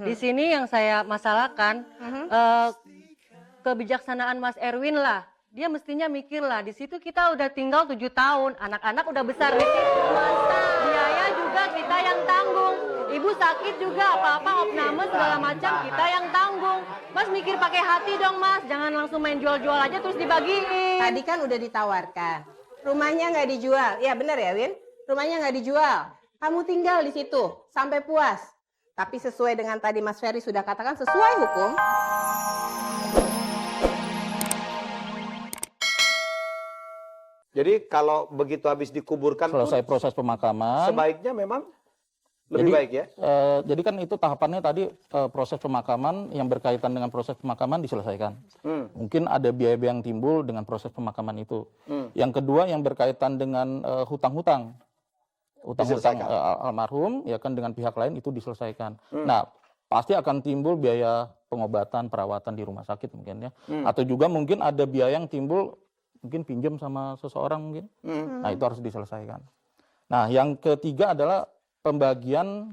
Di sini yang saya masalahkan kebijaksanaan Mas Erwin lah. Dia mestinya mikir lah, di situ kita udah tinggal 7 tahun, anak-anak udah besar di situ. Biaya juga kita yang tanggung. Ibu sakit juga, apa-apa opname segala macam kita yang tanggung. Mas mikir pakai hati dong Mas, jangan langsung main jual-jual aja terus dibagiin. Tadi kan udah ditawarkan, rumahnya nggak dijual. Ya benar ya Win, rumahnya nggak dijual. Kamu tinggal di situ sampai puas. Tapi sesuai dengan tadi Mas Ferry sudah katakan, sesuai hukum. Jadi kalau begitu habis dikuburkan selesai proses pemakaman, sebaiknya memang lebih baik ya. Jadi kan itu tahapannya tadi proses pemakaman yang berkaitan dengan proses pemakaman diselesaikan. Mungkin ada biaya-biaya yang timbul dengan proses pemakaman itu. Yang kedua yang berkaitan dengan hutang-hutang almarhum ya kan dengan pihak lain itu diselesaikan. Nah pasti akan timbul biaya pengobatan perawatan di rumah sakit mungkin ya. Atau juga mungkin ada biaya yang timbul mungkin pinjam sama seseorang mungkin. Nah itu harus diselesaikan. Nah yang ketiga adalah pembagian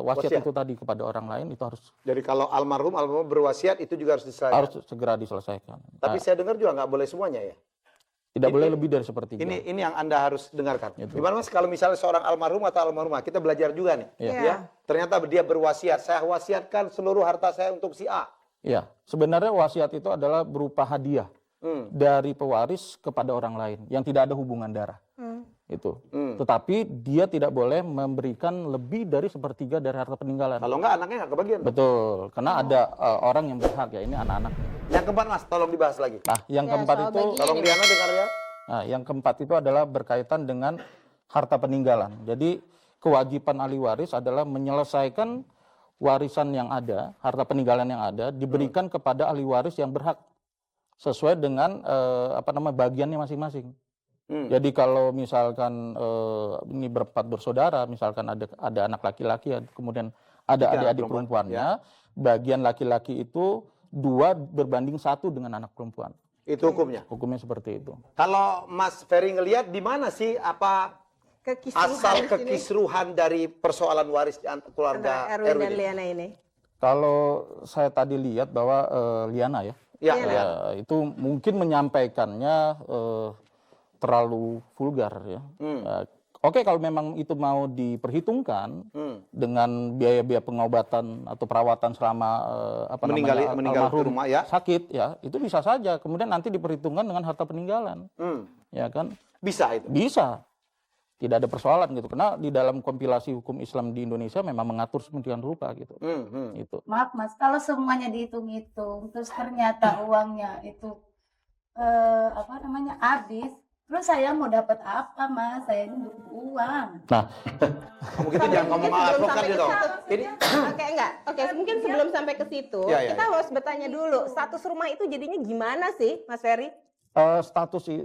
wasiat itu tadi kepada orang lain itu harus. Jadi kalau almarhum berwasiat itu juga harus diselesaikan. Harus segera diselesaikan. Tapi saya dengar juga nggak boleh semuanya ya. Tidak boleh lebih dari sepertiga. Ini yang Anda harus dengarkan. Itu. Gimana Mas kalau misalnya seorang almarhum atau almarhumah, kita belajar juga nih. Ya. Ternyata dia berwasiat, saya wasiatkan seluruh harta saya untuk si A. Iya, sebenarnya wasiat itu adalah berupa hadiah dari pewaris kepada orang lain yang tidak ada hubungan darah. Itu. Tetapi dia tidak boleh memberikan lebih dari sepertiga dari harta peninggalan. Kalau enggak anaknya nggak kebagian. Betul, karena ada orang yang berhak ya, ini anak-anak. Yang keempat Mas, tolong dibahas lagi. Nah, yang keempat itu, tolong Diana dengar ya. Nah, yang keempat itu adalah berkaitan dengan harta peninggalan. Jadi kewajiban ahli waris adalah menyelesaikan warisan yang ada, harta peninggalan yang ada, diberikan kepada ahli waris yang berhak sesuai dengan bagiannya masing-masing. Jadi kalau misalkan ini berempat bersaudara, misalkan ada anak laki-laki, kemudian ada adik-adik perempuannya, bagian laki-laki itu 2 berbanding 1 dengan anak perempuan. Itu hukumnya? Hukumnya seperti itu. Kalau Mas Ferry ngelihat di mana sih asal kekisruhan dari persoalan waris keluarga Erwin dan Liana ini? Kalau saya tadi lihat bahwa Liana ya, itu mungkin menyampaikannya terlalu vulgar ya. Oke, kalau memang itu mau diperhitungkan dengan biaya-biaya pengobatan atau perawatan selama meninggal di rumah ya, sakit ya, itu bisa saja. Kemudian nanti diperhitungkan dengan harta peninggalan, ya kan? Bisa itu. Bisa, tidak ada persoalan gitu. Karena di dalam kompilasi hukum Islam di Indonesia memang mengatur sedemikian rupa gitu. Itu. Maaf Mas, kalau semuanya dihitung-hitung, terus ternyata uangnya itu habis. Terus saya mau dapat apa Mas? Saya ini butuh uang. Nah, kamu gitu jangan ngomong advokat gitu. Ini Oke, mungkin sebelum sampai ke situ, kita harus bertanya dulu, status rumah itu jadinya gimana sih, Mas Ferry?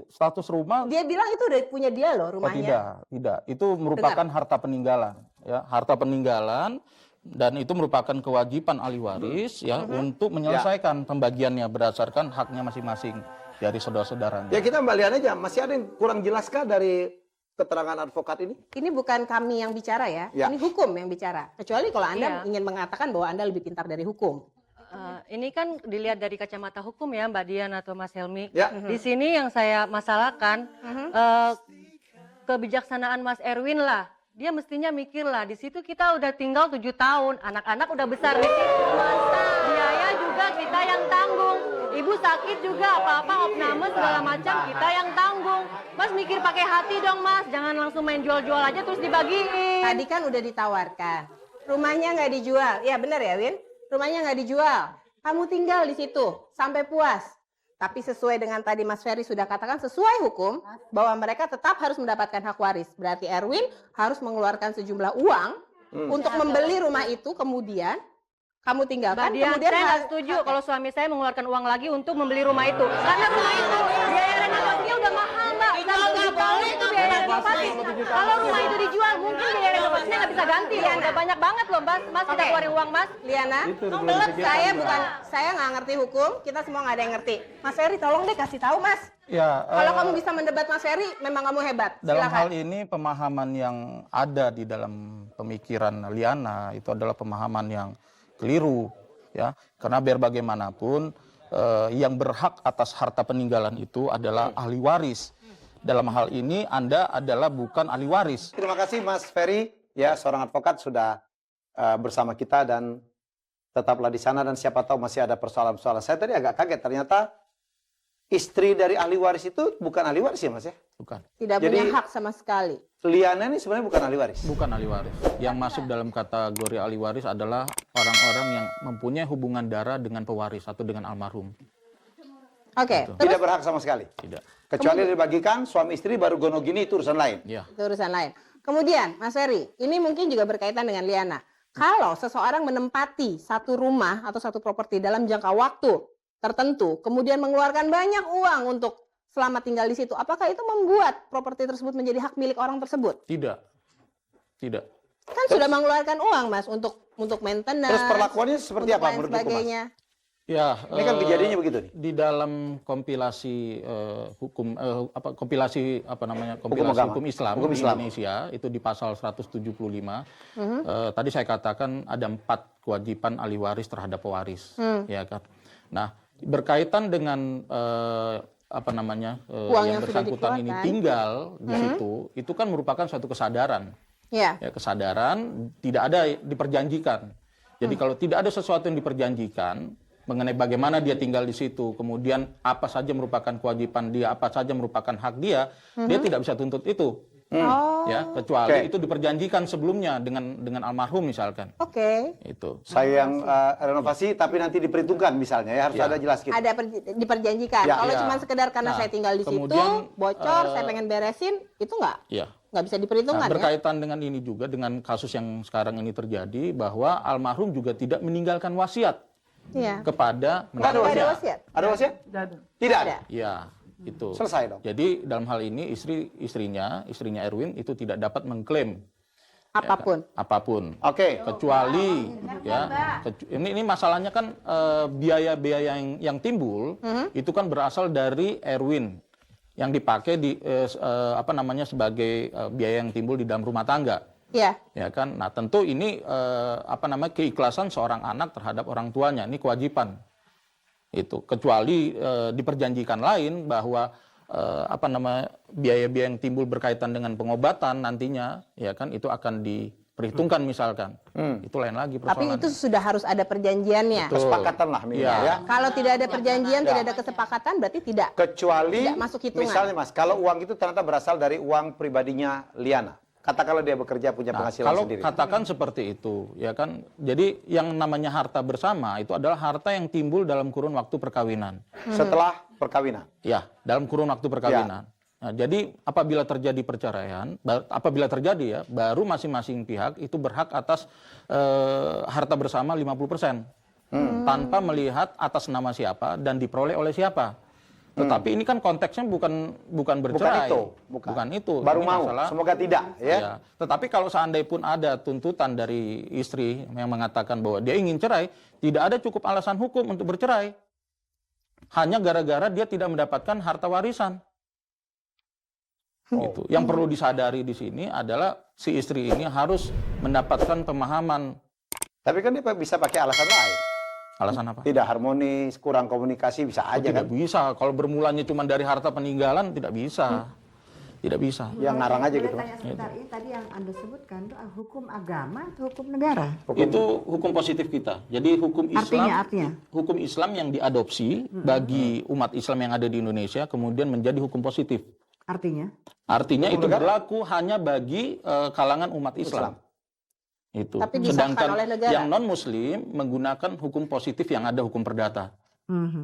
Status rumah. Dia bilang itu udah punya dia loh rumahnya. Tidak. Itu merupakan harta peninggalan, ya, harta peninggalan. Dan itu merupakan kewajiban ahli waris ya untuk menyelesaikan pembagiannya berdasarkan haknya masing-masing dari saudara-saudaranya. Ya kita kembalian aja, masih ada yang kurang jelaskah dari keterangan advokat ini? Ini bukan kami yang bicara ya, ini hukum yang bicara. Kecuali kalau Anda ingin mengatakan bahwa Anda lebih pintar dari hukum. Ini kan dilihat dari kacamata hukum ya Mbak Dian atau Mas Helmi. Di sini yang saya masalahkan kebijaksanaan Mas Erwin lah. Dia mestinya mikir lah, di situ kita udah tinggal 7 tahun, anak-anak udah besar di situ. Biaya juga kita yang tanggung. Ibu sakit juga, apa-apa opname segala macam kita yang tanggung. Mas mikir pakai hati dong Mas, jangan langsung main jual-jual aja terus dibagiin. Tadi kan udah ditawarkan, rumahnya nggak dijual. Ya benar ya Win, rumahnya nggak dijual. Kamu tinggal di situ sampai puas. Tapi sesuai dengan tadi Mas Ferry sudah katakan, sesuai hukum bahwa mereka tetap harus mendapatkan hak waris. Berarti Erwin harus mengeluarkan sejumlah uang untuk membeli rumah itu, kemudian kamu tinggalkan. Kemudian saya nggak setuju kalau suami saya mengeluarkan uang lagi untuk membeli rumah itu. Karena rumah itu biaya renovasinya udah mahal Mbak. Itu biaya renovasi. Kalau rumah itu dijual mungkin biaya renovasinya nggak bisa ganti. Udah banyak banget loh Mas kita keluarin uang Mas. Liana, saya nggak ngerti hukum, kita semua nggak ada yang ngerti. Mas Ferry tolong deh kasih tahu Mas. Ya, kalau kamu bisa mendebat Mas Ferry, memang kamu hebat. Dalam hal ini pemahaman yang ada di dalam pemikiran Liana itu adalah pemahaman yang keliru, ya. Karena biar bagaimanapun yang berhak atas harta peninggalan itu adalah ahli waris. Dalam hal ini Anda adalah bukan ahli waris. Terima kasih Mas Ferry, ya seorang advokat sudah bersama kita dan tetaplah di sana dan siapa tahu masih ada persoalan-persoalan. Saya tadi agak kaget ternyata istri dari ahli waris itu bukan ahli waris ya Mas ya? Bukan. Tidak Jadi- punya hak sama sekali. Liana ini sebenarnya bukan ahli waris. Bukan ahli waris. Yang masuk dalam kategori ahli waris adalah orang-orang yang mempunyai hubungan darah dengan pewaris atau dengan almarhum. Oke, Tidak berhak sama sekali. Tidak. Kecuali dibagikan suami istri baru gono gini itu urusan lain. Ya. itu urusan lain. Kemudian, Mas Ferry, ini mungkin juga berkaitan dengan Liana. Kalau seseorang menempati satu rumah atau satu properti dalam jangka waktu tertentu, kemudian mengeluarkan banyak uang untuk selama tinggal di situ, apakah itu membuat properti tersebut menjadi hak milik orang tersebut? Tidak. Tidak. Kan sudah mengeluarkan uang, Mas, untuk maintenance. Terus perlakuannya seperti untuk apa lain menurut hukum, Mas? sebagainya. Ya, Ini kan kejadiannya begitu nih. Di dalam kompilasi kompilasi agama. hukum Islam Hukum di Islam. Indonesia itu di pasal 175. Tadi saya katakan ada 4 kewajiban ahli waris terhadap pewaris, ya kan. Nah, berkaitan dengan Uang yang yang sudah bersangkutan ini dikeluarkan. tinggal di situ, itu kan merupakan suatu kesadaran. Ya. Ya, kesadaran tidak ada diperjanjikan. Jadi kalau tidak ada sesuatu yang diperjanjikan mengenai bagaimana dia tinggal di situ, kemudian apa saja merupakan kewajiban dia, apa saja merupakan hak dia, dia tidak bisa tuntut itu. Oh, Ya, kecuali Oke. itu diperjanjikan sebelumnya dengan almarhum misalkan. oke. Itu. Saya yang renovasi tapi nanti diperhitungkan misalnya ya harus Ya. ada jelas gitu. Ada diperjanjikan. Ya. Kalau Ya. cuma sekedar karena Nah, saya tinggal di situ, kemudian, bocor, saya pengen beresin, itu nggak Ya. bisa Nah, diperhitungkan ya? berkaitan dengan ini juga dengan kasus yang sekarang ini terjadi bahwa almarhum juga tidak meninggalkan wasiat Iya. kepada Nggak ada Nggak ada wasiat. wasiat. Ada wasiat? Tidak ada. Ya, itu. Selesai dong. Jadi dalam hal ini istrinya Erwin itu tidak dapat mengklaim Apapun. apapun, Oke. kecuali ya ini masalahnya kan biaya-biaya yang timbul itu kan berasal dari Erwin yang dipakai di sebagai biaya yang timbul di dalam rumah tangga. Iya. Ya kan. Nah, tentu ini keikhlasan seorang anak terhadap orang tuanya, ini kewajiban. Itu kecuali diperjanjikan lain bahwa biaya-biaya yang timbul berkaitan dengan pengobatan nantinya, ya kan, itu akan diperhitungkan misalkan. Itu lain lagi Tapi persoalan. itu sudah harus ada perjanjiannya. Kesepakatan lah minimal Iya. ya. Kalau tidak ada perjanjian, tidak ada kesepakatan, berarti tidak. Kecuali Tidak masuk hitungan. misalnya Mas, kalau uang itu ternyata berasal dari uang pribadinya Liana. Kata kalau dia bekerja punya Nah, penghasilan kalau sendiri. katakan seperti itu, ya kan. Jadi yang namanya harta bersama itu adalah harta yang timbul dalam kurun waktu perkawinan. Setelah perkawinan. Ya, dalam kurun waktu perkawinan. Nah, jadi apabila terjadi perceraian, apabila terjadi ya, baru masing-masing pihak itu berhak atas harta bersama 50%. Tanpa melihat atas nama siapa dan diperoleh oleh siapa. Tetapi ini kan konteksnya bukan bercerai. Bukan itu. Baru Ini mau. masalah- Semoga tidak ya. Ya. Tetapi kalau seandainya pun ada tuntutan dari istri yang mengatakan bahwa dia ingin cerai, tidak ada cukup alasan hukum untuk bercerai. Hanya gara-gara dia tidak mendapatkan harta warisan. Gitu. Yang perlu disadari di sini adalah si istri ini harus mendapatkan pemahaman. Tapi kan dia bisa pakai alasan lain. Alasan apa? Tidak harmonis, kurang komunikasi bisa aja Tidak kan. bisa. Kalau bermulanya cuma dari harta peninggalan, tidak bisa. Tidak bisa. Yang ngarang aja gitu. Boleh tanya sebentar, ini tadi yang Anda sebutkan itu hukum agama atau hukum negara? Itu hukum positif kita. Jadi hukum Islam, Artinya? hukum Islam yang diadopsi bagi umat Islam yang ada di Indonesia kemudian menjadi hukum positif. Artinya? Artinya Hukum itu negara? berlaku hanya bagi kalangan umat Islam. Itu. Tapi disahkan Sedangkan oleh negara. yang non Muslim menggunakan hukum positif yang ada hukum perdata.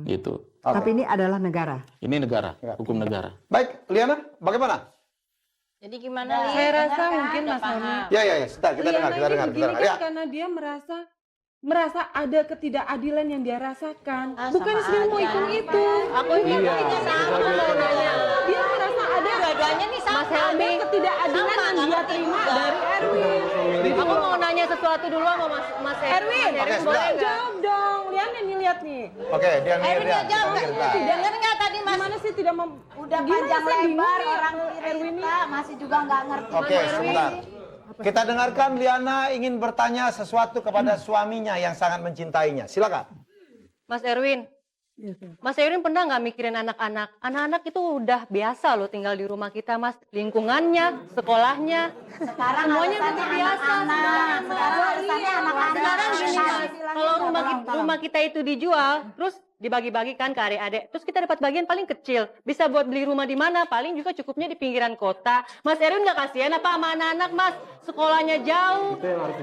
Gitu. Oke. Tapi ini adalah negara. Ini negara, hukum negara. Baik, Liana, bagaimana? Jadi gimana? Saya rasa mungkin Mas Honi. Ya, sebentar, kita dengar, kita dengar. Ya. Karena dia merasa ada ketidakadilan yang dia rasakan. Bukan sama Sri mau aja. hitung itu. Aku ingatnya sama mau nanya. Dia merasa ada Dua-duanya nih sama. ada ketidakadilan yang dia terima dari Erwin. Aku mau nanya sesuatu dulu sama Mas Erwin, Oke, boleh sebentar. nggak? jawab dong. Lihat nih lihat nih. Oke, dia Erwin nggak jawab. Dengar nggak tadi Mas? Gimana sih tidak Udah Gimana panjang saya bingung lebar nih, orang Erwin ini. cerita masih juga nggak ngerti. Oke, sebentar. Kita dengarkan Liana ingin bertanya sesuatu kepada suaminya yang sangat mencintainya. Silakan. Mas Erwin, Mas Erwin pernah nggak mikirin anak-anak? Anak-anak itu udah biasa loh tinggal di rumah kita, Mas. Lingkungannya, sekolahnya, Sekarang semuanya udah alasannya biasa. anak-anak. Sekarang alasannya anak-anak. Sekarang gini, Mas, kalau rumah kita itu dijual, terus dibagi-bagikan ke adik-adik, terus kita dapat bagian paling kecil. Bisa buat beli rumah di mana? Paling juga cukupnya di pinggiran kota. Mas Erwin nggak kasihan apa sama anak-anak, Mas? Sekolahnya jauh,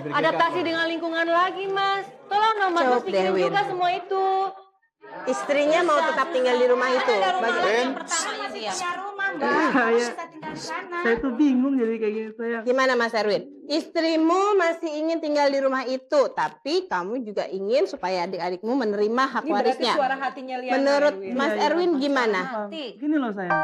adaptasi dengan lingkungan lagi, Mas. Tolong dong, Mas, Jawab, pikirin Dewin. juga semua itu. Istrinya mau tetap tinggal di rumah itu. Ben, Punya rumah, Mbak. Bisa tinggal di sana. Saya tuh bingung jadi kayak gini saya. Gimana Mas Erwin? Istrimu masih ingin tinggal di rumah itu, tapi kamu juga ingin supaya adik-adikmu menerima hak Ini berarti warisnya. suara hatinya Liana. Menurut Erwin. Mas Iya, iya. Erwin gimana? Gini loh sayang,